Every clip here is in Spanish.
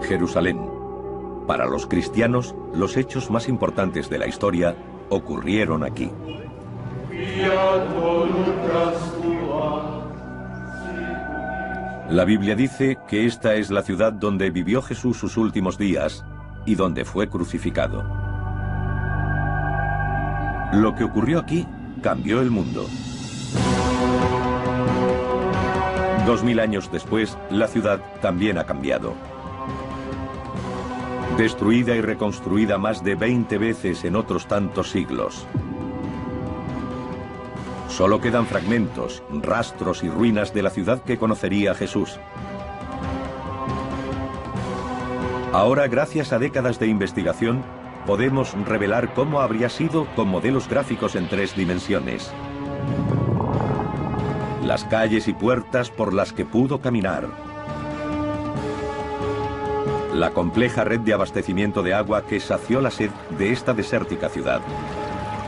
Jerusalén. Para los cristianos, los hechos más importantes de la historia ocurrieron aquí. La Biblia dice que esta es la ciudad donde vivió Jesús sus últimos días y donde fue crucificado. Lo que ocurrió aquí cambió el mundo. 2000 años después, la ciudad también ha cambiado. Destruida y reconstruida más de 20 veces en otros tantos siglos. Solo quedan fragmentos, rastros y ruinas de la ciudad que conocería Jesús. Ahora, gracias a décadas de investigación, podemos revelar cómo habría sido con modelos gráficos en 3 dimensiones. Las calles y puertas por las que pudo caminar. La compleja red de abastecimiento de agua que sació la sed de esta desértica ciudad.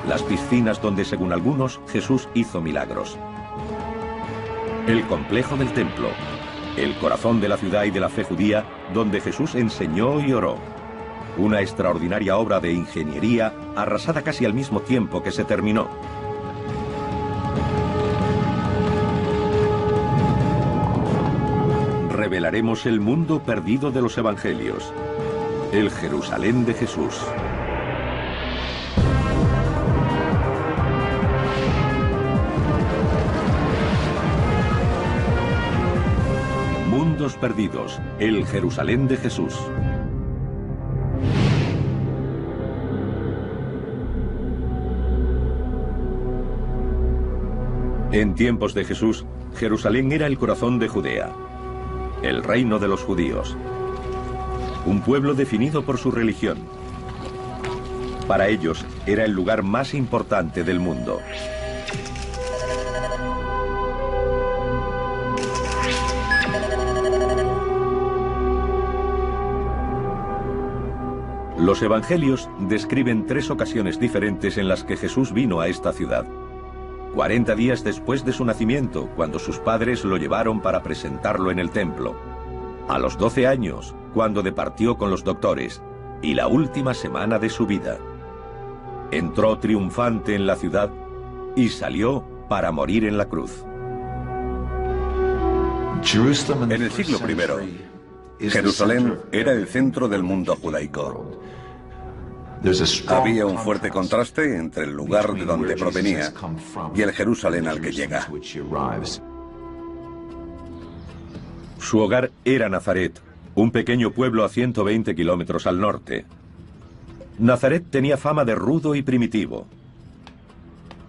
Las piscinas donde, según algunos, Jesús hizo milagros. El complejo del templo, el corazón de la ciudad y de la fe judía, donde Jesús enseñó y oró. Una extraordinaria obra de ingeniería arrasada casi al mismo tiempo que se terminó. Revelaremos el mundo perdido de los evangelios, el Jerusalén de Jesús. Mundos perdidos, el Jerusalén de Jesús. En tiempos de Jesús, Jerusalén era el corazón de Judea, el reino de los judíos, un pueblo definido por su religión. Para ellos era el lugar más importante del mundo. Los evangelios describen 3 ocasiones diferentes en las que Jesús vino a esta ciudad. 40 días después de su nacimiento, cuando sus padres lo llevaron para presentarlo en el templo. A los 12 años, cuando departió con los doctores, y la última semana de su vida. Entró triunfante en la ciudad y salió para morir en la cruz. En el siglo I, Jerusalén era el centro del mundo judaico. Había un fuerte contraste entre el lugar de donde provenía y el Jerusalén al que llega. Su hogar era Nazaret, un pequeño pueblo a 120 kilómetros al norte. Nazaret tenía fama de rudo y primitivo.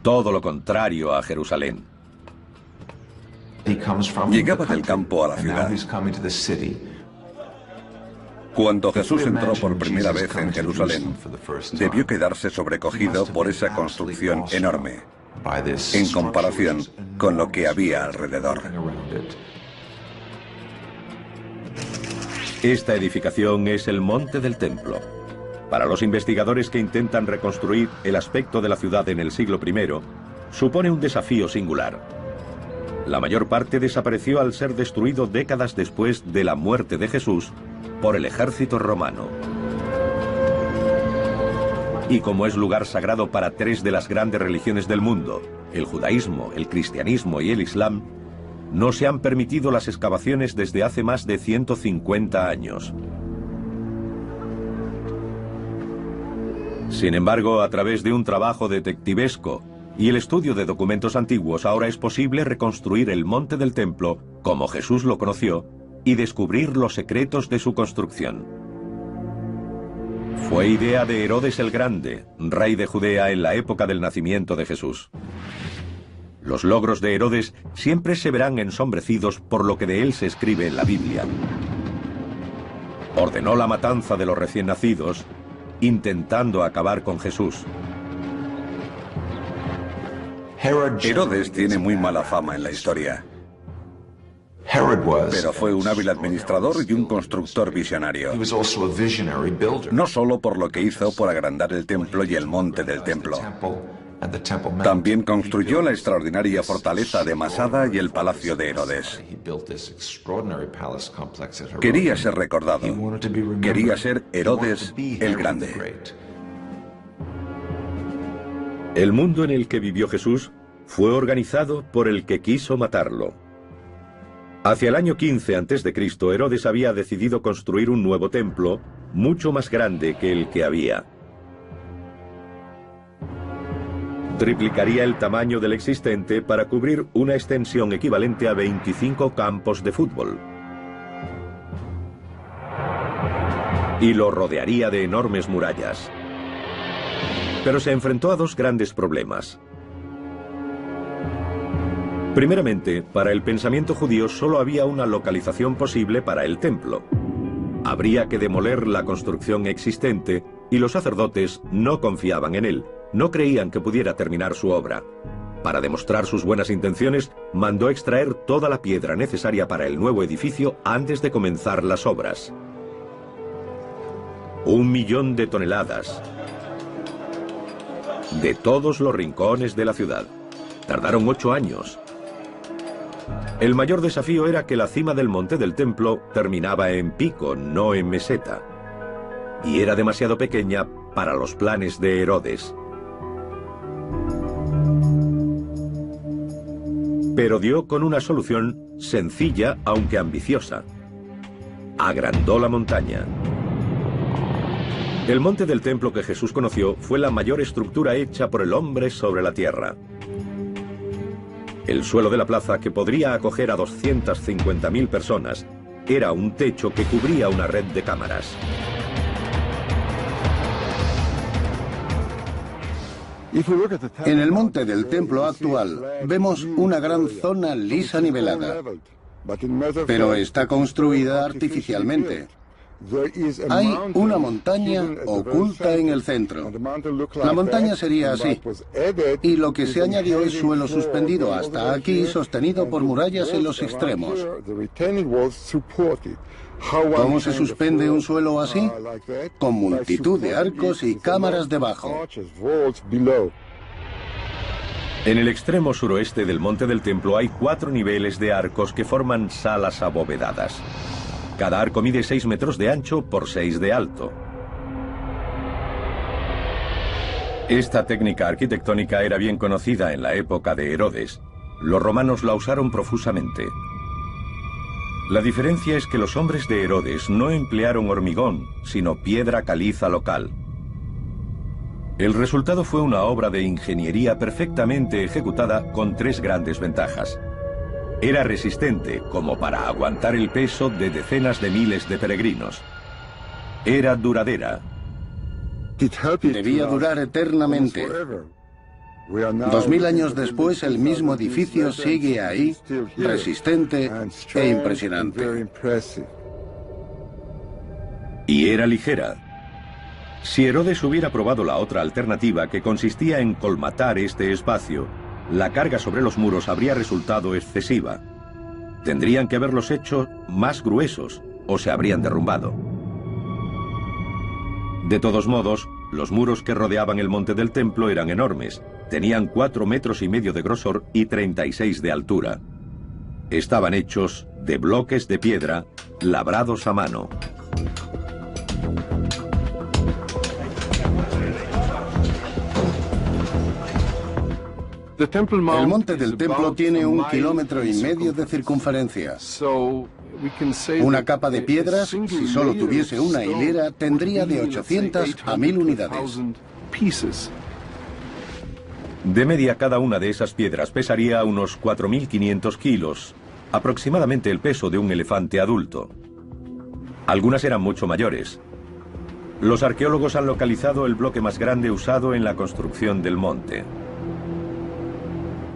Todo lo contrario a Jerusalén. Llegaba del campo a la ciudad. Cuando Jesús entró por primera vez en Jerusalén, debió quedarse sobrecogido por esa construcción enorme, en comparación con lo que había alrededor. Esta edificación es el monte del templo. Para los investigadores que intentan reconstruir el aspecto de la ciudad en el siglo I, supone un desafío singular. La mayor parte desapareció al ser destruido décadas después de la muerte de Jesús por el ejército romano. Y como es lugar sagrado para 3 de las grandes religiones del mundo, el judaísmo, el cristianismo y el islam, no se han permitido las excavaciones desde hace más de 150 años. Sin embargo, a través de un trabajo detectivesco y el estudio de documentos antiguos, ahora es posible reconstruir el monte del templo como Jesús lo conoció y descubrir los secretos de su construcción. Fue idea de Herodes el Grande, rey de Judea en la época del nacimiento de Jesús. Los logros de Herodes siempre se verán ensombrecidos por lo que de él se escribe en la Biblia. Ordenó la matanza de los recién nacidos, intentando acabar con Jesús. Herodes tiene muy mala fama en la historia, pero fue un hábil administrador y un constructor visionario. No solo por lo que hizo por agrandar el templo y el monte del templo, También construyó la extraordinaria fortaleza de Masada y el palacio de Herodes. Quería ser recordado. Quería ser Herodes el Grande. El mundo en el que vivió Jesús fue organizado por el que quiso matarlo. Hacia el año 15 a.C., Herodes había decidido construir un nuevo templo, mucho más grande que el que había. Triplicaría el tamaño del existente para cubrir una extensión equivalente a 25 campos de fútbol. Y lo rodearía de enormes murallas. Pero se enfrentó a dos grandes problemas. Primeramente, para el pensamiento judío solo había una localización posible para el templo. Habría que demoler la construcción existente y los sacerdotes no confiaban en él, no creían que pudiera terminar su obra. Para demostrar sus buenas intenciones, mandó extraer toda la piedra necesaria para el nuevo edificio antes de comenzar las obras. 1 millón de toneladas. De todos los rincones de la ciudad. Tardaron 8 años. El mayor desafío era que la cima del monte del templo terminaba en pico, no en meseta. Y era demasiado pequeña para los planes de Herodes. Pero dio con una solución sencilla, aunque ambiciosa. Agrandó la montaña. El monte del templo que Jesús conoció fue la mayor estructura hecha por el hombre sobre la tierra. El suelo de la plaza, que podría acoger a 250.000 personas, era un techo que cubría una red de cámaras. En el monte del templo actual vemos una gran zona lisa nivelada, pero está construida artificialmente. Hay una montaña oculta en el centro. La montaña sería así, y lo que se añadió es suelo suspendido hasta aquí, sostenido por murallas en los extremos. ¿Cómo se suspende un suelo así? Con multitud de arcos y cámaras debajo. En el extremo suroeste del monte del templo hay 4 niveles de arcos que forman salas abovedadas. Cada arco mide 6 metros de ancho por 6 de alto. Esta técnica arquitectónica era bien conocida en la época de Herodes. Los romanos la usaron profusamente. La diferencia es que los hombres de Herodes no emplearon hormigón, sino piedra caliza local. El resultado fue una obra de ingeniería perfectamente ejecutada con 3 grandes ventajas. Era resistente, como para aguantar el peso de decenas de miles de peregrinos. Era duradera. Debía durar eternamente. 2000 años después, el mismo edificio sigue ahí, resistente e impresionante. Y era ligera. Si Herodes hubiera probado la otra alternativa, que consistía en colmatar este espacio, la carga sobre los muros habría resultado excesiva. Tendrían que haberlos hecho más gruesos o se habrían derrumbado. De todos modos, los muros que rodeaban el monte del templo eran enormes. Tenían 4,5 metros de grosor y 36 de altura. Estaban hechos de bloques de piedra labrados a mano. El monte del templo tiene 1,5 kilómetros de circunferencia. Una capa de piedras, si solo tuviese una hilera, tendría de 800 a 1000 unidades. De media, cada una de esas piedras pesaría unos 4.500 kilos, aproximadamente el peso de un elefante adulto. Algunas eran mucho mayores. Los arqueólogos han localizado el bloque más grande usado en la construcción del monte.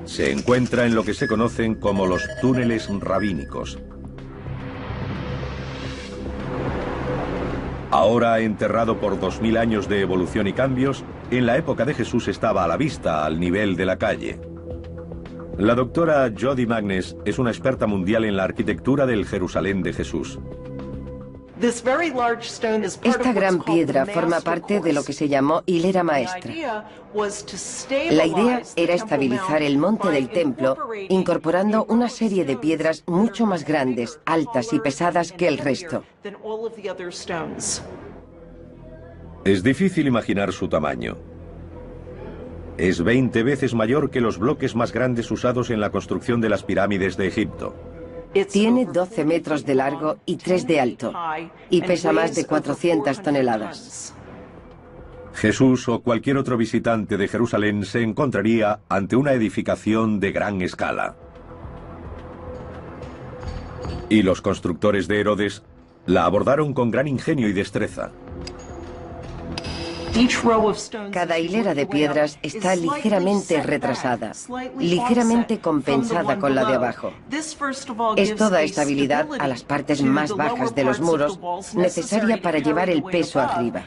Se encuentra en lo que se conocen como los túneles rabínicos. Ahora enterrado por 2000 años de evolución y cambios, en la época de Jesús estaba a la vista, al nivel de la calle. La doctora Jody Magnes es una experta mundial en la arquitectura del Jerusalén de Jesús. Esta gran piedra forma parte de lo que se llamó hilera maestra. La idea era estabilizar el monte del templo incorporando una serie de piedras mucho más grandes, altas y pesadas que el resto. Es difícil imaginar su tamaño. Es 20 veces mayor que los bloques más grandes usados en la construcción de las pirámides de Egipto. Tiene 12 metros de largo y 3 de alto, y pesa más de 400 toneladas. Jesús o cualquier otro visitante de Jerusalén se encontraría ante una edificación de gran escala. Y los constructores de Herodes la abordaron con gran ingenio y destreza. Cada hilera de piedras está ligeramente retrasada, ligeramente compensada con la de abajo. Esto da estabilidad a las partes más bajas de los muros, necesaria para llevar el peso arriba.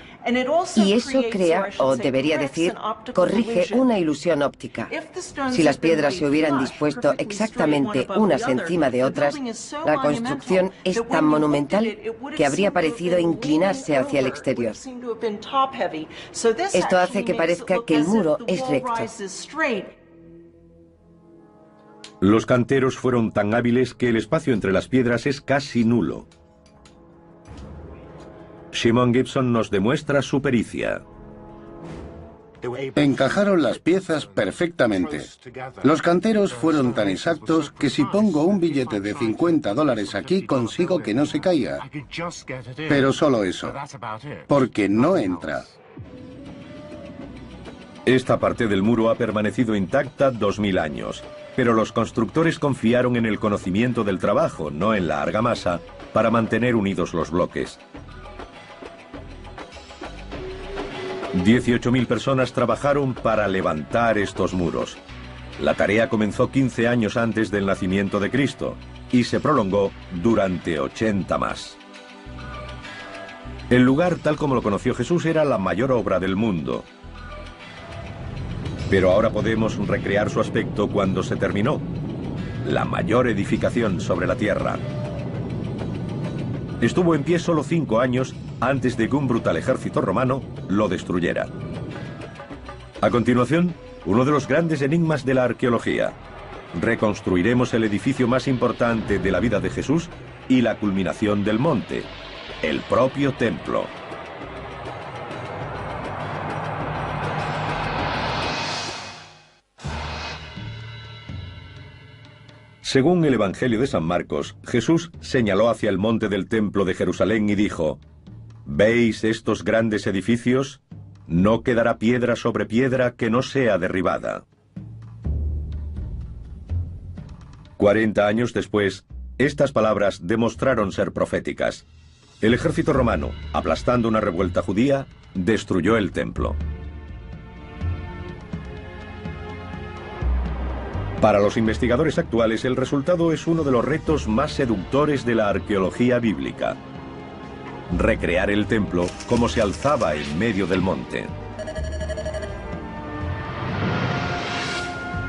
Y eso crea, o debería decir, corrige una ilusión óptica. Si las piedras se hubieran dispuesto exactamente unas encima de otras, la construcción es tan monumental que habría parecido inclinarse hacia el exterior. Esto hace que parezca que el muro es recto. Los canteros fueron tan hábiles que el espacio entre las piedras es casi nulo. Shimon Gibson nos demuestra su pericia. Encajaron las piezas perfectamente. Los canteros fueron tan exactos que si pongo un billete de $50 aquí consigo que no se caiga. Pero solo eso, porque no entra. Esta parte del muro ha permanecido intacta 2000 años, pero los constructores confiaron en el conocimiento del trabajo, no en la argamasa, para mantener unidos los bloques. 18.000 personas trabajaron para levantar estos muros. La tarea comenzó 15 años antes del nacimiento de Cristo y se prolongó durante 80 más. El lugar, tal como lo conoció Jesús, era la mayor obra del mundo. Pero ahora podemos recrear su aspecto cuando se terminó. La mayor edificación sobre la tierra. Estuvo en pie solo 5 años antes de que un brutal ejército romano lo destruyera. A continuación, uno de los grandes enigmas de la arqueología. Reconstruiremos el edificio más importante de la vida de Jesús y la culminación del monte, el propio templo. Según el Evangelio de San Marcos, Jesús señaló hacia el monte del templo de Jerusalén y dijo: ¿Veis estos grandes edificios? No quedará piedra sobre piedra que no sea derribada. 40 años después, estas palabras demostraron ser proféticas. El ejército romano, aplastando una revuelta judía, destruyó el templo. Para los investigadores actuales, el resultado es uno de los retos más seductores de la arqueología bíblica. Recrear el templo como se alzaba en medio del monte.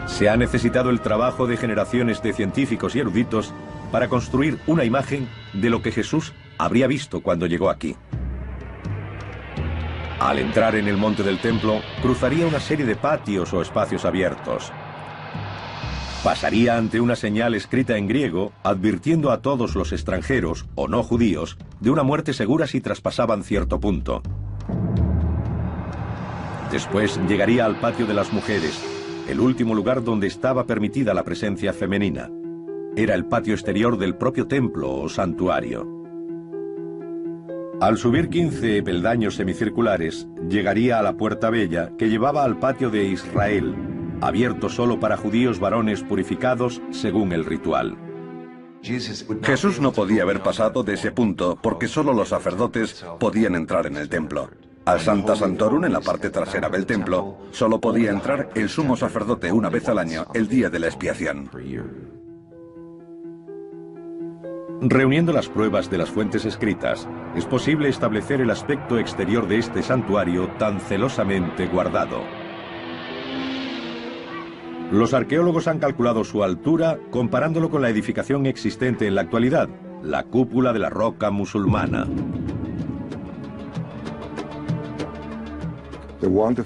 Se ha necesitado el trabajo de generaciones de científicos y eruditos para construir una imagen de lo que Jesús habría visto cuando llegó aquí. Al entrar en el monte del templo, cruzaría una serie de patios o espacios abiertos. Pasaría ante una señal escrita en griego advirtiendo a todos los extranjeros o no judíos de una muerte segura si traspasaban cierto punto. Después llegaría al patio de las mujeres, el último lugar donde estaba permitida la presencia femenina. Era el patio exterior del propio templo o santuario. Al subir 15 peldaños semicirculares, llegaría a la puerta bella que llevaba al patio de Israel, abierto solo para judíos varones purificados según el ritual. Jesús no podía haber pasado de ese punto porque solo los sacerdotes podían entrar en el templo. Al Sancta Sanctorum, en la parte trasera del templo, solo podía entrar el sumo sacerdote una vez al año, el día de la expiación. Reuniendo las pruebas de las fuentes escritas, es posible establecer el aspecto exterior de este santuario tan celosamente guardado. Los arqueólogos han calculado su altura comparándolo con la edificación existente en la actualidad, la cúpula de la roca musulmana.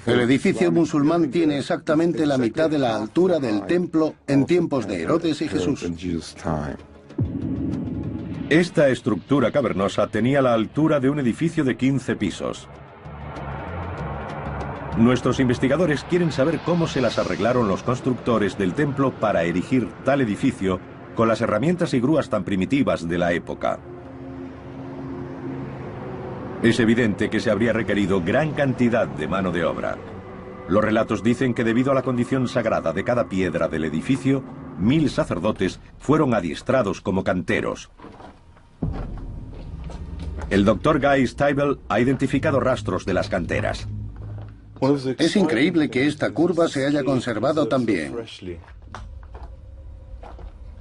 El edificio musulmán tiene exactamente la mitad de la altura del templo en tiempos de Herodes y Jesús. Esta estructura cavernosa tenía la altura de un edificio de 15 pisos. Nuestros investigadores quieren saber cómo se las arreglaron los constructores del templo para erigir tal edificio con las herramientas y grúas tan primitivas de la época. Es evidente que se habría requerido gran cantidad de mano de obra. Los relatos dicen que debido a la condición sagrada de cada piedra del edificio, 1000 sacerdotes fueron adiestrados como canteros. El Dr. Guy Stabile ha identificado rastros de las canteras. Es increíble que esta curva se haya conservado tan bien.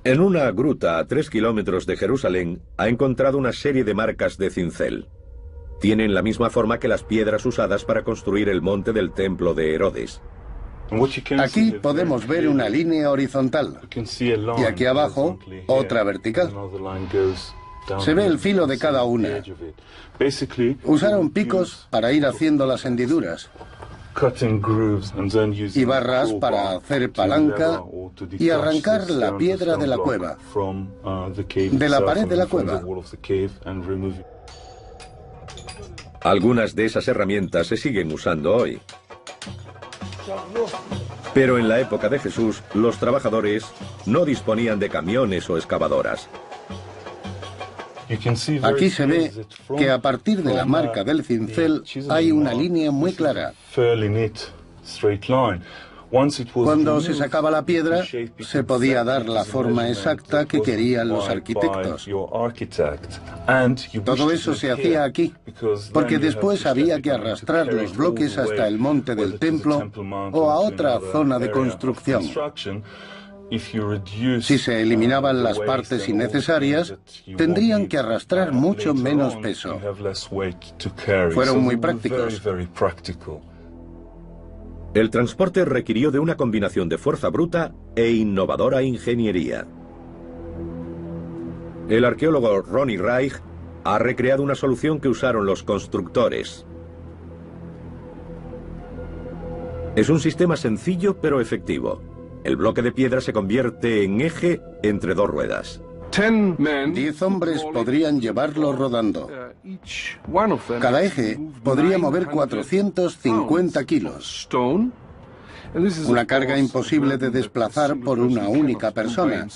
En una gruta a 3 kilómetros de Jerusalén ha encontrado una serie de marcas de cincel. Tienen la misma forma que las piedras usadas para construir el monte del templo de Herodes. Aquí podemos ver una línea horizontal y aquí abajo otra vertical. Se ve el filo de cada una. Usaron picos para ir haciendo las hendiduras y barras para hacer palanca y arrancar la piedra de la cueva, de la pared de la cueva. Algunas de esas herramientas se siguen usando hoy. Pero en la época de Jesús, los trabajadores no disponían de camiones o excavadoras. Aquí se ve que a partir de la marca del cincel hay una línea muy clara. Cuando se sacaba la piedra, se podía dar la forma exacta que querían los arquitectos. Todo eso se hacía aquí, porque después había que arrastrar los bloques hasta el monte del templo o a otra zona de construcción. Si se eliminaban las partes innecesarias, tendrían que arrastrar mucho menos peso. Fueron muy prácticos. El transporte requirió de una combinación de fuerza bruta e innovadora ingeniería. El arqueólogo Ronnie Reich ha recreado una solución que usaron los constructores. Es un sistema sencillo pero efectivo. El bloque de piedra se convierte en eje entre dos ruedas. 10 hombres podrían llevarlo rodando. Cada eje podría mover 450 kilos. Una carga imposible de desplazar por una única persona.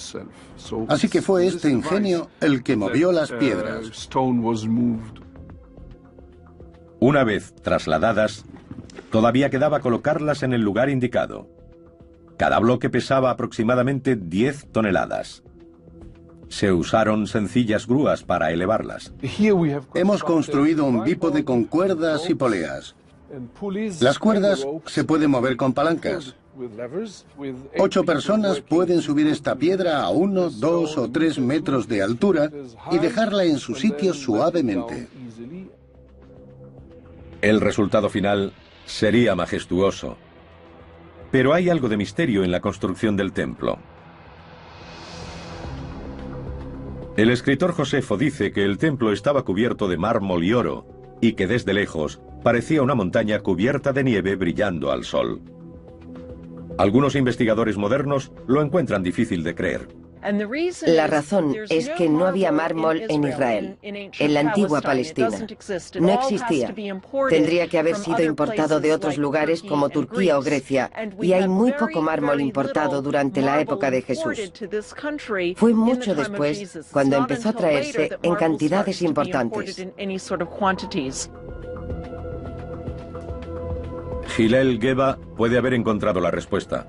Así que fue este ingenio el que movió las piedras. Una vez trasladadas, todavía quedaba colocarlas en el lugar indicado. Cada bloque pesaba aproximadamente 10 toneladas. Se usaron sencillas grúas para elevarlas. Hemos construido un bípode con cuerdas y poleas. Las cuerdas se pueden mover con palancas. 8 personas pueden subir esta piedra a 1, 2 o 3 metros de altura y dejarla en su sitio suavemente. El resultado final sería majestuoso. Pero hay algo de misterio en la construcción del templo. El escritor Josefo dice que el templo estaba cubierto de mármol y oro, y que desde lejos parecía una montaña cubierta de nieve brillando al sol. Algunos investigadores modernos lo encuentran difícil de creer. La razón es que no había mármol en Israel, en la antigua Palestina. No existía. Tendría que haber sido importado de otros lugares como Turquía o Grecia, y hay muy poco mármol importado durante la época de Jesús. Fue mucho después cuando empezó a traerse en cantidades importantes. Hillel Geba puede haber encontrado la respuesta.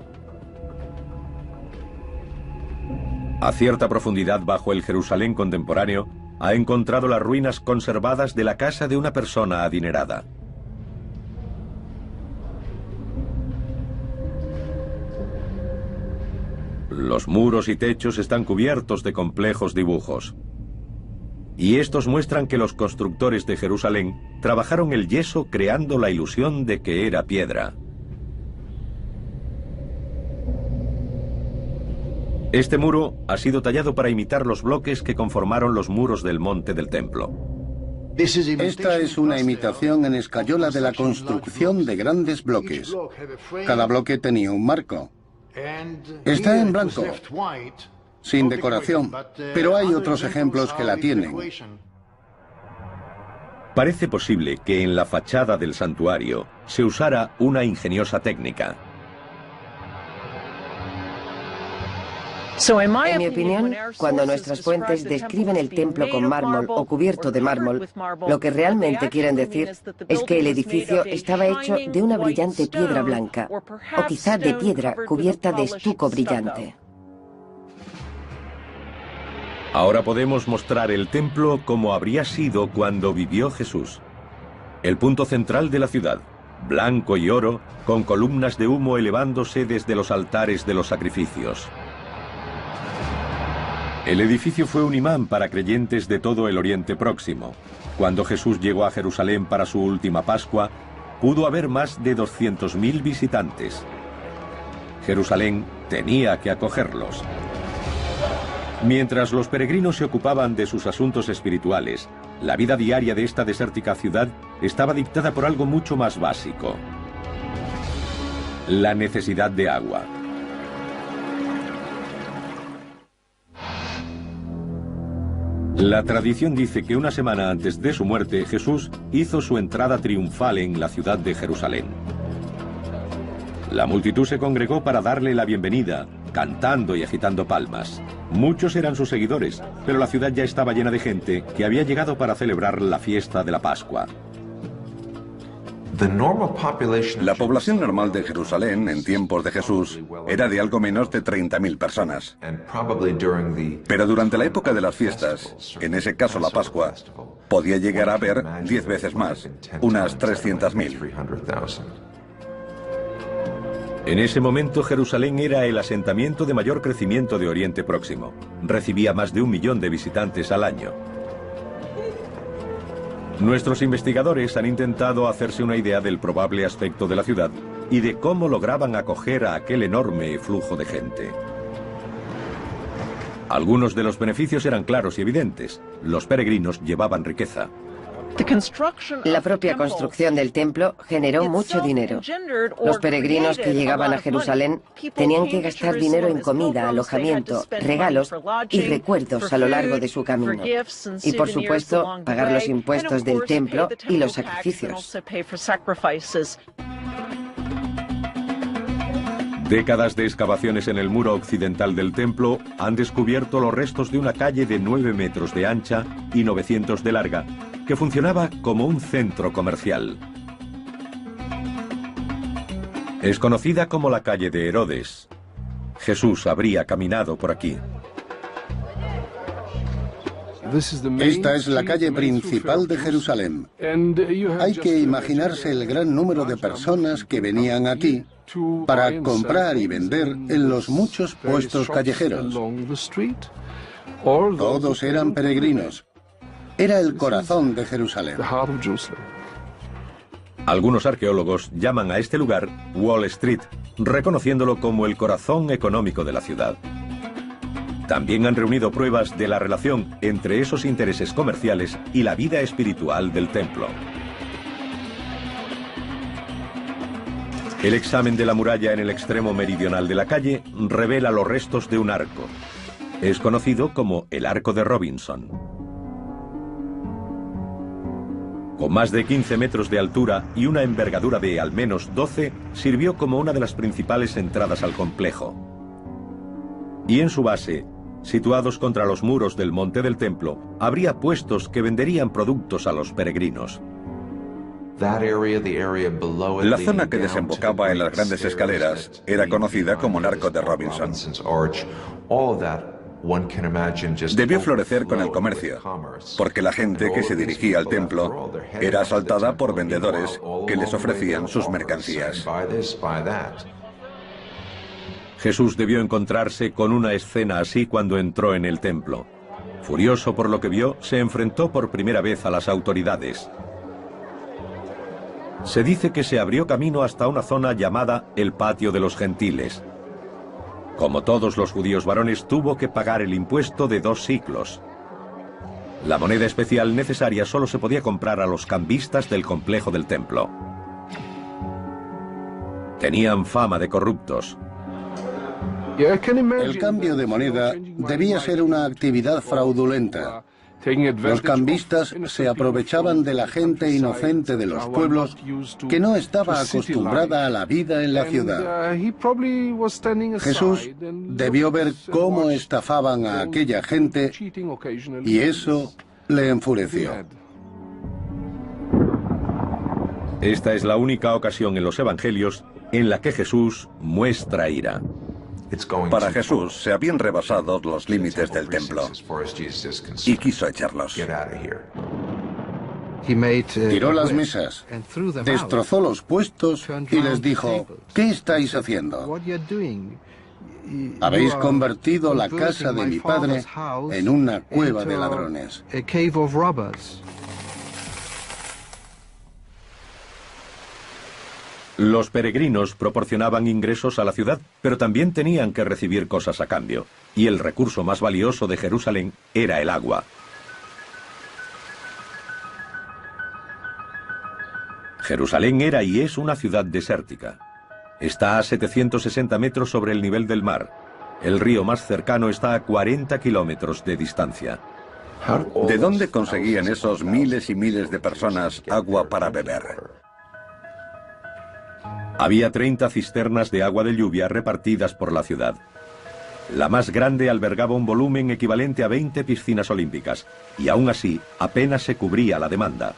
A cierta profundidad bajo el Jerusalén contemporáneo, ha encontrado las ruinas conservadas de la casa de una persona adinerada. Los muros y techos están cubiertos de complejos dibujos. Y estos muestran que los constructores de Jerusalén trabajaron el yeso creando la ilusión de que era piedra. Este muro ha sido tallado para imitar los bloques que conformaron los muros del monte del templo. Esta es una imitación en escayola de la construcción de grandes bloques. Cada bloque tenía un marco. Está en blanco, sin decoración, pero hay otros ejemplos que la tienen. Parece posible que en la fachada del santuario se usara una ingeniosa técnica. En mi opinión, cuando nuestras fuentes describen el templo con mármol o cubierto de mármol, lo que realmente quieren decir es que el edificio estaba hecho de una brillante piedra blanca, o quizá de piedra cubierta de estuco brillante. Ahora podemos mostrar el templo como habría sido cuando vivió Jesús. El punto central de la ciudad, blanco y oro, con columnas de humo elevándose desde los altares de los sacrificios. El edificio fue un imán para creyentes de todo el Oriente Próximo. Cuando Jesús llegó a Jerusalén para su última Pascua, pudo haber más de 200.000 visitantes. Jerusalén tenía que acogerlos. Mientras los peregrinos se ocupaban de sus asuntos espirituales, la vida diaria de esta desértica ciudad estaba dictada por algo mucho más básico: la necesidad de agua. La tradición dice que una semana antes de su muerte, Jesús hizo su entrada triunfal en la ciudad de Jerusalén. La multitud se congregó para darle la bienvenida, cantando y agitando palmas. Muchos eran sus seguidores, pero la ciudad ya estaba llena de gente que había llegado para celebrar la fiesta de la Pascua. La población normal de Jerusalén en tiempos de Jesús era de algo menos de 30.000 personas. Pero durante la época de las fiestas, en ese caso la Pascua, podía llegar a haber 10 veces más, unas 300.000. En ese momento Jerusalén era el asentamiento de mayor crecimiento de Oriente Próximo. Recibía más de 1 millón de visitantes al año. Nuestros investigadores han intentado hacerse una idea del probable aspecto de la ciudad y de cómo lograban acoger a aquel enorme flujo de gente. Algunos de los beneficios eran claros y evidentes. Los peregrinos llevaban riqueza. La propia construcción del templo generó mucho dinero. Los peregrinos que llegaban a Jerusalén tenían que gastar dinero en comida, alojamiento, regalos y recuerdos a lo largo de su camino. Y por supuesto, pagar los impuestos del templo y los sacrificios. Décadas de excavaciones en el muro occidental del templo han descubierto los restos de una calle de 9 metros de ancha y 900 de larga, que funcionaba como un centro comercial. Es conocida como la calle de Herodes. Jesús habría caminado por aquí. Esta es la calle principal de Jerusalén. Hay que imaginarse el gran número de personas que venían aquí para comprar y vender en los muchos puestos callejeros. Todos eran peregrinos. Era el corazón de Jerusalén. Algunos arqueólogos llaman a este lugar Wall Street, reconociéndolo como el corazón económico de la ciudad. También han reunido pruebas de la relación entre esos intereses comerciales y la vida espiritual del templo. El examen de la muralla en el extremo meridional de la calle revela los restos de un arco. Es conocido como el Arco de Robinson. Con más de 15 metros de altura y una envergadura de al menos 12, sirvió como una de las principales entradas al complejo. Y en su base, situados contra los muros del monte del templo, habría puestos que venderían productos a los peregrinos. La zona que desembocaba en las grandes escaleras era conocida como el Arco de Robinson. Debió florecer con el comercio, porque la gente que se dirigía al templo era asaltada por vendedores que les ofrecían sus mercancías. Jesús debió encontrarse con una escena así cuando entró en el templo. Furioso por lo que vio, se enfrentó por primera vez a las autoridades. Se dice que se abrió camino hasta una zona llamada el Patio de los Gentiles. Como todos los judíos varones, tuvo que pagar el impuesto de 2 siclos. La moneda especial necesaria solo se podía comprar a los cambistas del complejo del templo. Tenían fama de corruptos. El cambio de moneda debía ser una actividad fraudulenta. Los cambistas se aprovechaban de la gente inocente de los pueblos que no estaba acostumbrada a la vida en la ciudad. Jesús debió ver cómo estafaban a aquella gente y eso le enfureció. Esta es la única ocasión en los evangelios en la que Jesús muestra ira. Para Jesús se habían rebasado los límites del templo y quiso echarlos. Tiró las mesas, destrozó los puestos y les dijo: ¿qué estáis haciendo? Habéis convertido la casa de mi padre en una cueva de ladrones. Los peregrinos proporcionaban ingresos a la ciudad, pero también tenían que recibir cosas a cambio, y el recurso más valioso de Jerusalén era el agua. Jerusalén era y es una ciudad desértica. Está a 760 metros sobre el nivel del mar. El río más cercano está a 40 kilómetros de distancia. ¿De dónde conseguían esos miles y miles de personas agua para beber? Había 30 cisternas de agua de lluvia repartidas por la ciudad. La más grande albergaba un volumen equivalente a 20 piscinas olímpicas, y aún así apenas se cubría la demanda.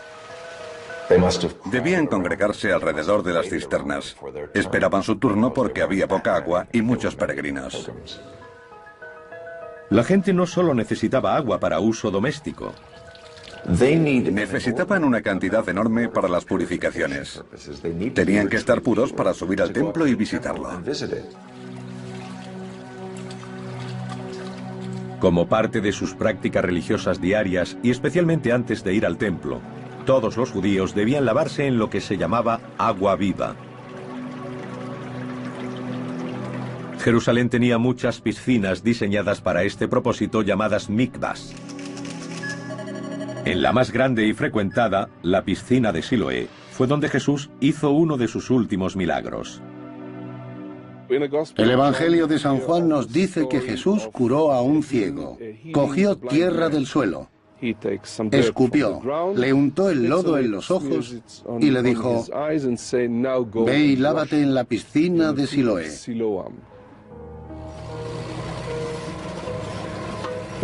Debían congregarse alrededor de las cisternas. Esperaban su turno porque había poca agua y muchos peregrinos. La gente no solo necesitaba agua para uso doméstico. Necesitaban una cantidad enorme para las purificaciones. Tenían que estar puros para subir al templo y visitarlo. Como parte de sus prácticas religiosas diarias y especialmente antes de ir al templo, todos los judíos debían lavarse en lo que se llamaba agua viva. Jerusalén tenía muchas piscinas diseñadas para este propósito llamadas mikvahs. En la más grande y frecuentada, la piscina de Siloé, fue donde Jesús hizo uno de sus últimos milagros. El Evangelio de San Juan nos dice que Jesús curó a un ciego, cogió tierra del suelo, escupió, le untó el lodo en los ojos y le dijo: ve y lávate en la piscina de Siloé.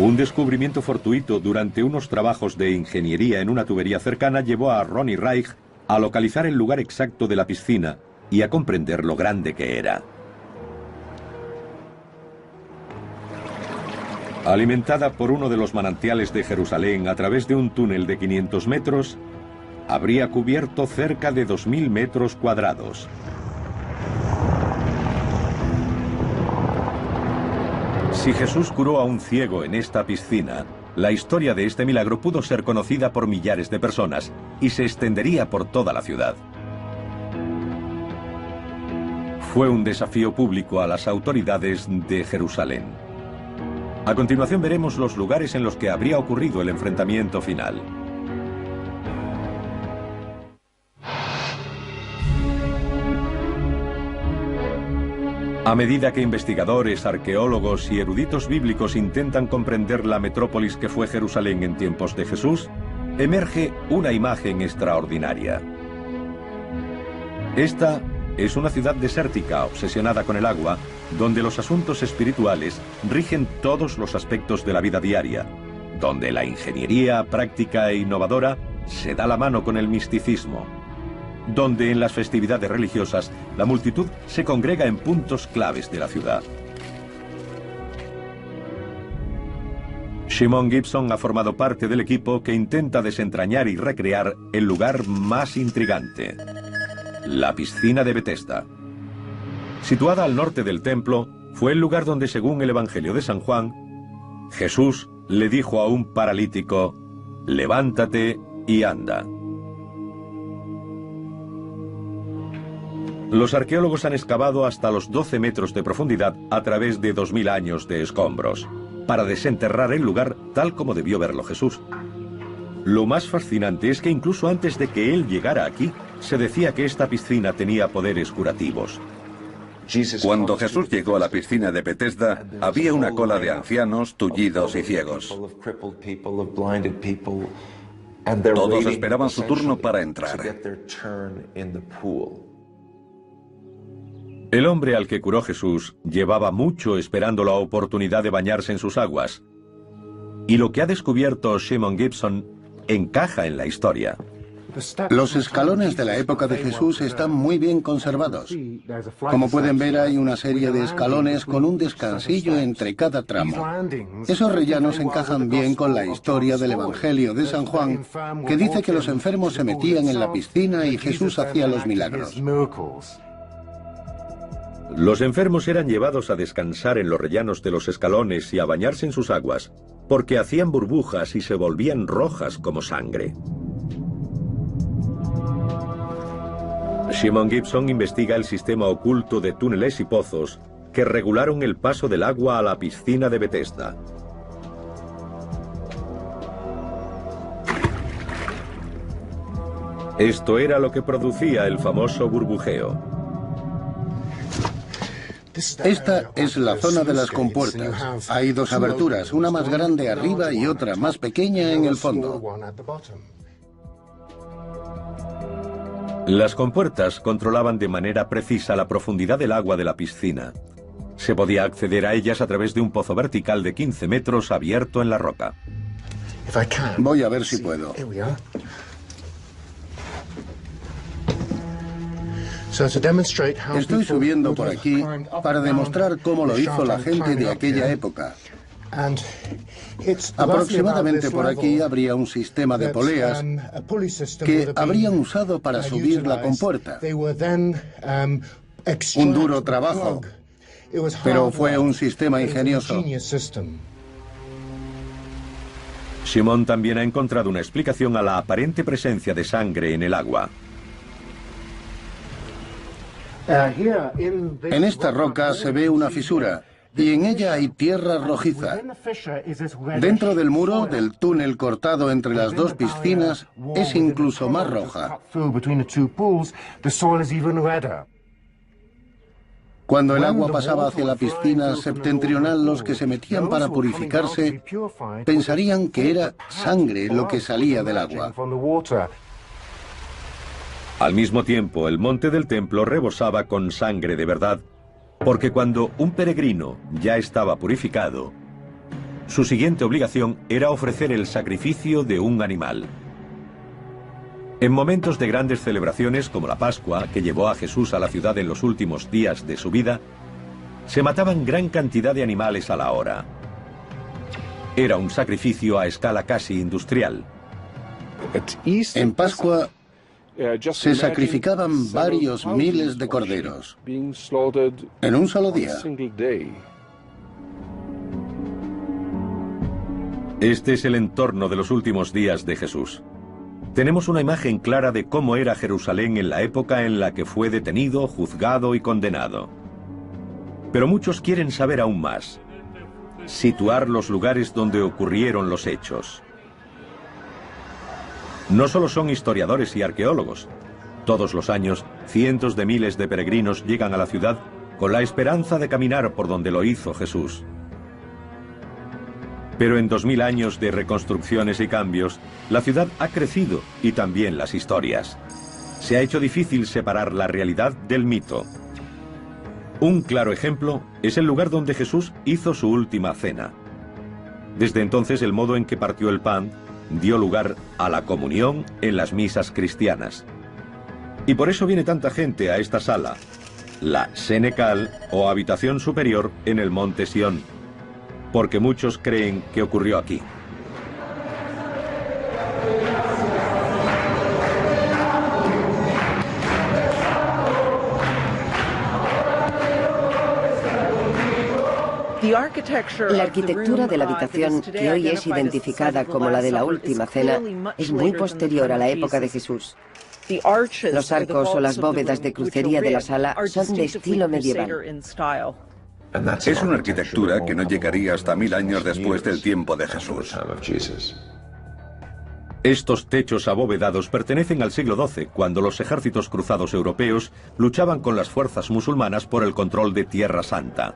Un descubrimiento fortuito durante unos trabajos de ingeniería en una tubería cercana llevó a Ronnie Reich a localizar el lugar exacto de la piscina y a comprender lo grande que era. Alimentada por uno de los manantiales de Jerusalén a través de un túnel de 500 metros, habría cubierto cerca de 2.000 metros cuadrados. Si Jesús curó a un ciego en esta piscina, la historia de este milagro pudo ser conocida por millares de personas y se extendería por toda la ciudad. Fue un desafío público a las autoridades de Jerusalén. A continuación veremos los lugares en los que habría ocurrido el enfrentamiento final. A medida que investigadores, arqueólogos y eruditos bíblicos intentan comprender la metrópolis que fue Jerusalén en tiempos de Jesús, emerge una imagen extraordinaria. Esta es una ciudad desértica, obsesionada con el agua, donde los asuntos espirituales rigen todos los aspectos de la vida diaria, donde la ingeniería práctica e innovadora se da la mano con el misticismo, donde en las festividades religiosas la multitud se congrega en puntos claves de la ciudad. Shimon Gibson ha formado parte del equipo que intenta desentrañar y recrear el lugar más intrigante, la piscina de Betesda. Situada al norte del templo, fue el lugar donde, según el Evangelio de San Juan, Jesús le dijo a un paralítico: levántate y anda. Los arqueólogos han excavado hasta los 12 metros de profundidad a través de 2000 años de escombros, para desenterrar el lugar tal como debió verlo Jesús. Lo más fascinante es que incluso antes de que él llegara aquí, se decía que esta piscina tenía poderes curativos. Cuando Jesús llegó a la piscina de Betesda, había una cola de ancianos, tullidos y ciegos. Todos esperaban su turno para entrar. El hombre al que curó Jesús llevaba mucho esperando la oportunidad de bañarse en sus aguas. Y lo que ha descubierto Shimon Gibson encaja en la historia. Los escalones de la época de Jesús están muy bien conservados. Como pueden ver, hay una serie de escalones con un descansillo entre cada tramo. Esos rellanos encajan bien con la historia del Evangelio de San Juan, que dice que los enfermos se metían en la piscina y Jesús hacía los milagros. Los enfermos eran llevados a descansar en los rellanos de los escalones y a bañarse en sus aguas, porque hacían burbujas y se volvían rojas como sangre. Shimon Gibson investiga el sistema oculto de túneles y pozos que regularon el paso del agua a la piscina de Betesda. Esto era lo que producía el famoso burbujeo. Esta es la zona de las compuertas. Hay dos aberturas, una más grande arriba y otra más pequeña en el fondo. Las compuertas controlaban de manera precisa la profundidad del agua de la piscina. Se podía acceder a ellas a través de un pozo vertical de 15 metros abierto en la roca. Voy a ver si puedo. Estoy subiendo por aquí para demostrar cómo lo hizo la gente de aquella época. Aproximadamente por aquí habría un sistema de poleas que habrían usado para subir la compuerta. Un duro trabajo, pero fue un sistema ingenioso. Shimon también ha encontrado una explicación a la aparente presencia de sangre en el agua. En esta roca se ve una fisura y en ella hay tierra rojiza. Dentro del muro del túnel cortado entre las dos piscinas es incluso más roja. Cuando el agua pasaba hacia la piscina septentrional, los que se metían para purificarse pensarían que era sangre lo que salía del agua. Al mismo tiempo, el monte del templo rebosaba con sangre de verdad, porque cuando un peregrino ya estaba purificado, su siguiente obligación era ofrecer el sacrificio de un animal. En momentos de grandes celebraciones como la Pascua, que llevó a Jesús a la ciudad en los últimos días de su vida, se mataban gran cantidad de animales a la hora. Era un sacrificio a escala casi industrial. En Pascua se sacrificaban varios miles de corderos en un solo día. Este es el entorno de los últimos días de Jesús. Tenemos una imagen clara de cómo era Jerusalén en la época en la que fue detenido, juzgado y condenado. Pero muchos quieren saber aún más. Situar los lugares donde ocurrieron los hechos. No solo son historiadores y arqueólogos. Todos los años, cientos de miles de peregrinos llegan a la ciudad con la esperanza de caminar por donde lo hizo Jesús. Pero en 2000 años de reconstrucciones y cambios, la ciudad ha crecido y también las historias. Se ha hecho difícil separar la realidad del mito. Un claro ejemplo es el lugar donde Jesús hizo su última cena. Desde entonces, el modo en que partió el pan dio lugar a la comunión en las misas cristianas. Y por eso viene tanta gente a esta sala, la Senecal o habitación superior en el monte Sión, porque muchos creen que ocurrió aquí. La arquitectura de la habitación, que hoy es identificada como la de la Última Cena, es muy posterior a la época de Jesús. Los arcos o las bóvedas de crucería de la sala son de estilo medieval. Es una arquitectura que no llegaría hasta 1000 años después del tiempo de Jesús. Estos techos abovedados pertenecen al siglo XII, cuando los ejércitos cruzados europeos luchaban con las fuerzas musulmanas por el control de Tierra Santa.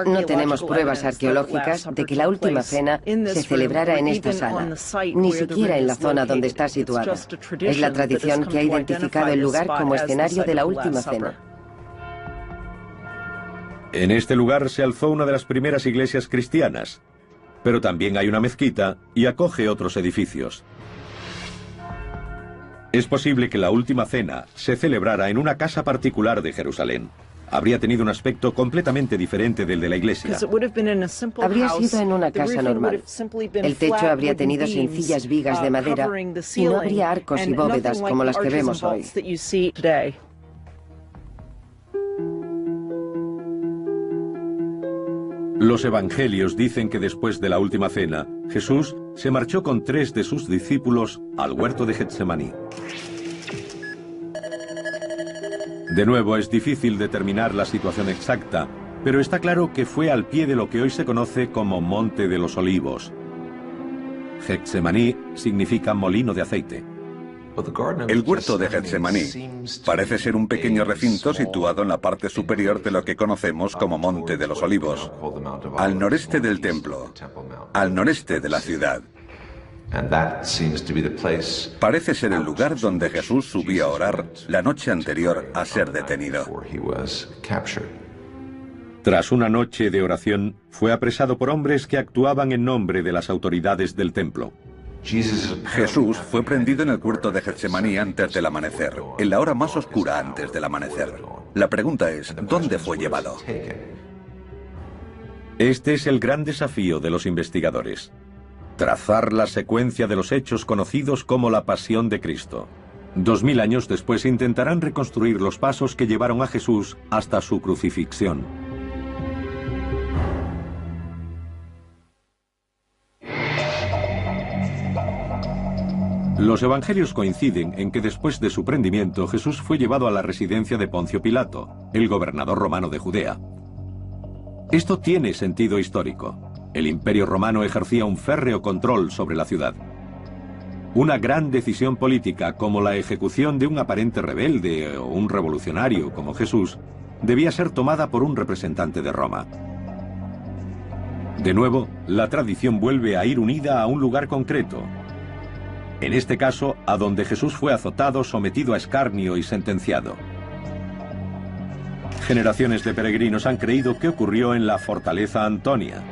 No tenemos pruebas arqueológicas de que la última cena se celebrara en esta sala, ni siquiera en la zona donde está situada. Es la tradición que ha identificado el lugar como escenario de la última cena. En este lugar se alzó una de las primeras iglesias cristianas, pero también hay una mezquita y acoge otros edificios. Es posible que la última cena se celebrara en una casa particular de Jerusalén. Habría tenido un aspecto completamente diferente del de la iglesia. Habría sido en una casa normal. El techo habría tenido sencillas vigas de madera y no habría arcos y bóvedas como las que vemos hoy. Los evangelios dicen que después de la última cena, Jesús se marchó con 3 de sus discípulos al huerto de Getsemaní. De nuevo, es difícil determinar la situación exacta, pero está claro que fue al pie de lo que hoy se conoce como Monte de los Olivos. Getsemaní significa molino de aceite. El huerto de Getsemaní parece ser un pequeño recinto situado en la parte superior de lo que conocemos como Monte de los Olivos, al noreste del templo, al noreste de la ciudad. Parece ser el lugar donde Jesús subió a orar la noche anterior a ser detenido. Tras una noche de oración, fue apresado por hombres que actuaban en nombre de las autoridades del templo. Jesús fue prendido en el huerto de Getsemaní antes del amanecer, en la hora más oscura antes del amanecer. La pregunta es, ¿dónde fue llevado? Este es el gran desafío de los investigadores: trazar la secuencia de los hechos conocidos como la Pasión de Cristo. 2000 años después intentarán reconstruir los pasos que llevaron a Jesús hasta su crucifixión. Los evangelios coinciden en que después de su prendimiento Jesús fue llevado a la residencia de Poncio Pilato, el gobernador romano de Judea. Esto tiene sentido histórico. El Imperio Romano ejercía un férreo control sobre la ciudad. Una gran decisión política, como la ejecución de un aparente rebelde o un revolucionario como Jesús, debía ser tomada por un representante de Roma. De nuevo, la tradición vuelve a ir unida a un lugar concreto. En este caso, a donde Jesús fue azotado, sometido a escarnio y sentenciado. Generaciones de peregrinos han creído que ocurrió en la Fortaleza Antonia.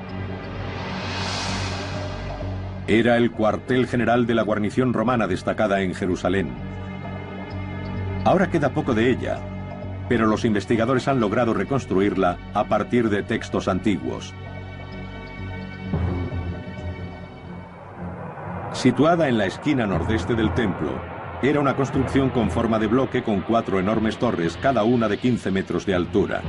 Era el cuartel general de la guarnición romana destacada en Jerusalén. Ahora queda poco de ella, pero los investigadores han logrado reconstruirla a partir de textos antiguos. Situada en la esquina nordeste del templo, era una construcción con forma de bloque con 4 enormes torres, cada una de 15 metros de altura.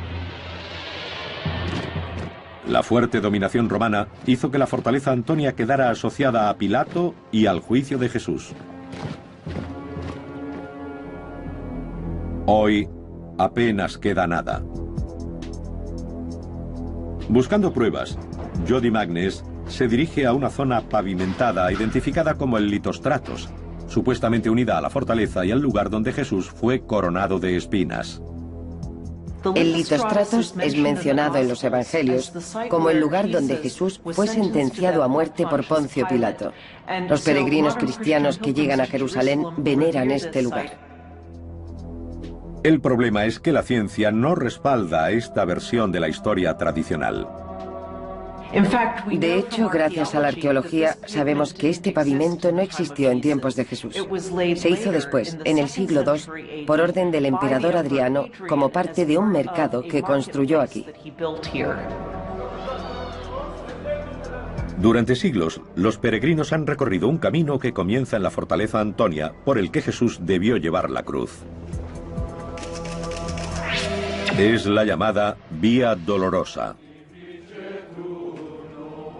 La fuerte dominación romana hizo que la fortaleza Antonia quedara asociada a Pilato y al juicio de Jesús. Hoy apenas queda nada. Buscando pruebas, Jody Magnes se dirige a una zona pavimentada identificada como el Litostratos, supuestamente unida a la fortaleza y al lugar donde Jesús fue coronado de espinas. El Litostratos es mencionado en los Evangelios como el lugar donde Jesús fue sentenciado a muerte por Poncio Pilato. Los peregrinos cristianos que llegan a Jerusalén veneran este lugar. El problema es que la ciencia no respalda esta versión de la historia tradicional. De hecho, gracias a la arqueología, sabemos que este pavimento no existió en tiempos de Jesús. Se hizo después, en el siglo II, por orden del emperador Adriano, como parte de un mercado que construyó aquí. Durante siglos, los peregrinos han recorrido un camino que comienza en la fortaleza Antonia, por el que Jesús debió llevar la cruz. Es la llamada Vía Dolorosa.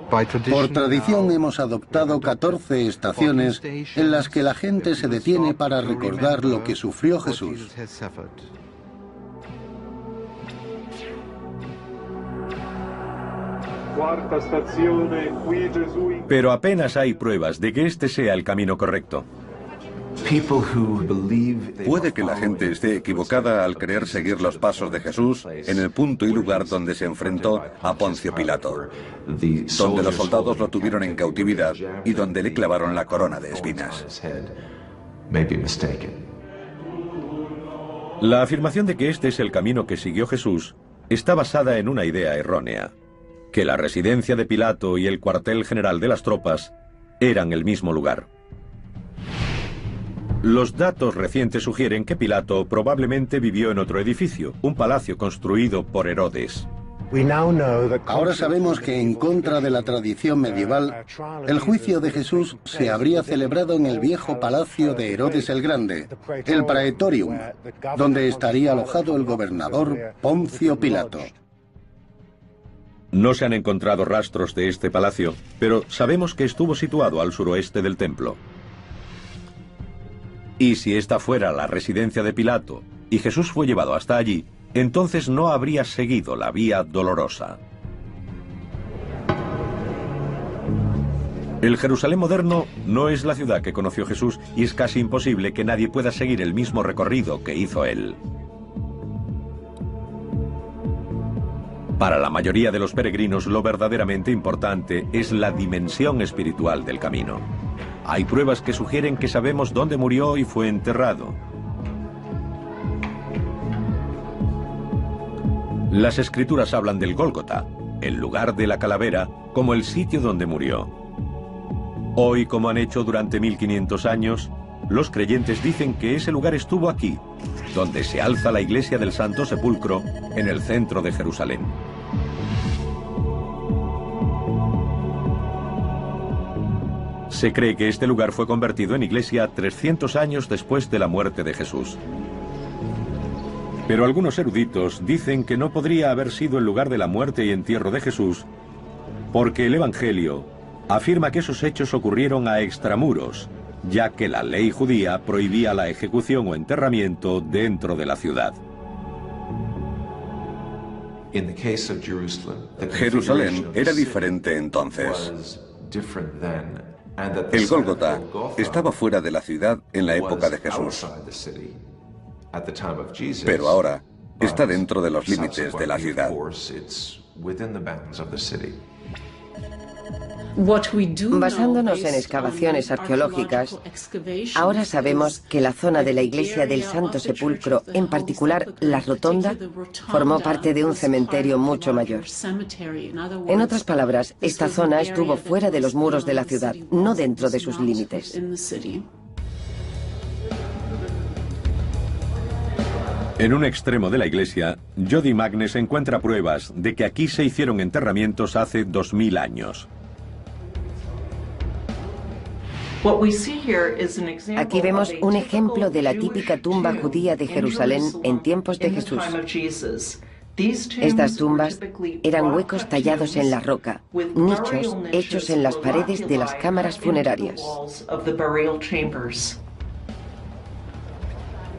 Por tradición hemos adoptado 14 estaciones en las que la gente se detiene para recordar lo que sufrió Jesús. Pero apenas hay pruebas de que este sea el camino correcto. Puede que la gente esté equivocada al querer seguir los pasos de Jesús en el punto y lugar donde se enfrentó a Poncio Pilato, donde los soldados lo tuvieron en cautividad y donde le clavaron la corona de espinas. La afirmación de que este es el camino que siguió Jesús está basada en una idea errónea, que la residencia de Pilato y el cuartel general de las tropas eran el mismo lugar. Los datos recientes sugieren que Pilato probablemente vivió en otro edificio, un palacio construido por Herodes. Ahora sabemos que, en contra de la tradición medieval, el juicio de Jesús se habría celebrado en el viejo palacio de Herodes el Grande, el Praetorium, donde estaría alojado el gobernador Poncio Pilato. No se han encontrado rastros de este palacio, pero sabemos que estuvo situado al suroeste del templo. Y si esta fuera la residencia de Pilato y Jesús fue llevado hasta allí, entonces no habría seguido la vía dolorosa. El Jerusalén moderno no es la ciudad que conoció Jesús y es casi imposible que nadie pueda seguir el mismo recorrido que hizo él. Para la mayoría de los peregrinos, lo verdaderamente importante es la dimensión espiritual del camino. Hay pruebas que sugieren que sabemos dónde murió y fue enterrado. Las escrituras hablan del Gólgota, el lugar de la calavera, como el sitio donde murió. Hoy, como han hecho durante 1500 años, los creyentes dicen que ese lugar estuvo aquí, donde se alza la iglesia del Santo Sepulcro, en el centro de Jerusalén. Se cree que este lugar fue convertido en iglesia 300 años después de la muerte de Jesús. Pero algunos eruditos dicen que no podría haber sido el lugar de la muerte y entierro de Jesús, porque el Evangelio afirma que esos hechos ocurrieron a extramuros, ya que la ley judía prohibía la ejecución o enterramiento dentro de la ciudad. Jerusalén era diferente entonces. El Gólgota estaba fuera de la ciudad en la época de Jesús, pero ahora está dentro de los límites de la ciudad. Basándonos en excavaciones arqueológicas, ahora sabemos que la zona de la iglesia del Santo Sepulcro, en particular la rotonda, formó parte de un cementerio mucho mayor. En otras palabras, esta zona estuvo fuera de los muros de la ciudad, no dentro de sus límites. En un extremo de la iglesia, Jody Magnes encuentra pruebas de que aquí se hicieron enterramientos hace 2000 años. Aquí vemos un ejemplo de la típica tumba judía de Jerusalén en tiempos de Jesús. Estas tumbas eran huecos tallados en la roca, nichos hechos en las paredes de las cámaras funerarias.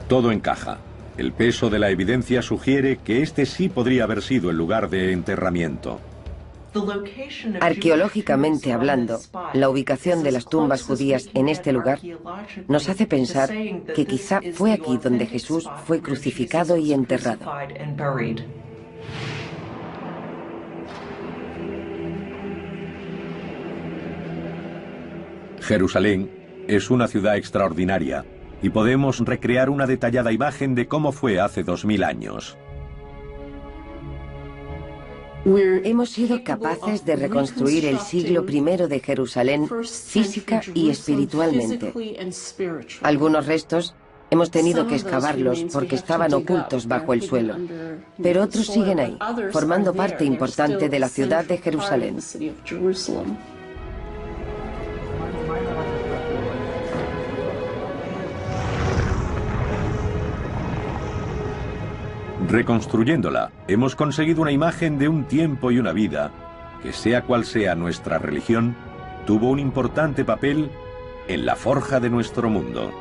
Todo encaja. El peso de la evidencia sugiere que este sí podría haber sido el lugar de enterramiento. Arqueológicamente hablando, la ubicación de las tumbas judías en este lugar nos hace pensar que quizá fue aquí donde Jesús fue crucificado y enterrado. Jerusalén es una ciudad extraordinaria y podemos recrear una detallada imagen de cómo fue hace 2000 años. Hemos sido capaces de reconstruir el siglo I de Jerusalén física y espiritualmente. Algunos restos hemos tenido que excavarlos porque estaban ocultos bajo el suelo, pero otros siguen ahí, formando parte importante de la ciudad de Jerusalén. Reconstruyéndola, hemos conseguido una imagen de un tiempo y una vida que sea cual sea nuestra religión, tuvo un importante papel en la forja de nuestro mundo.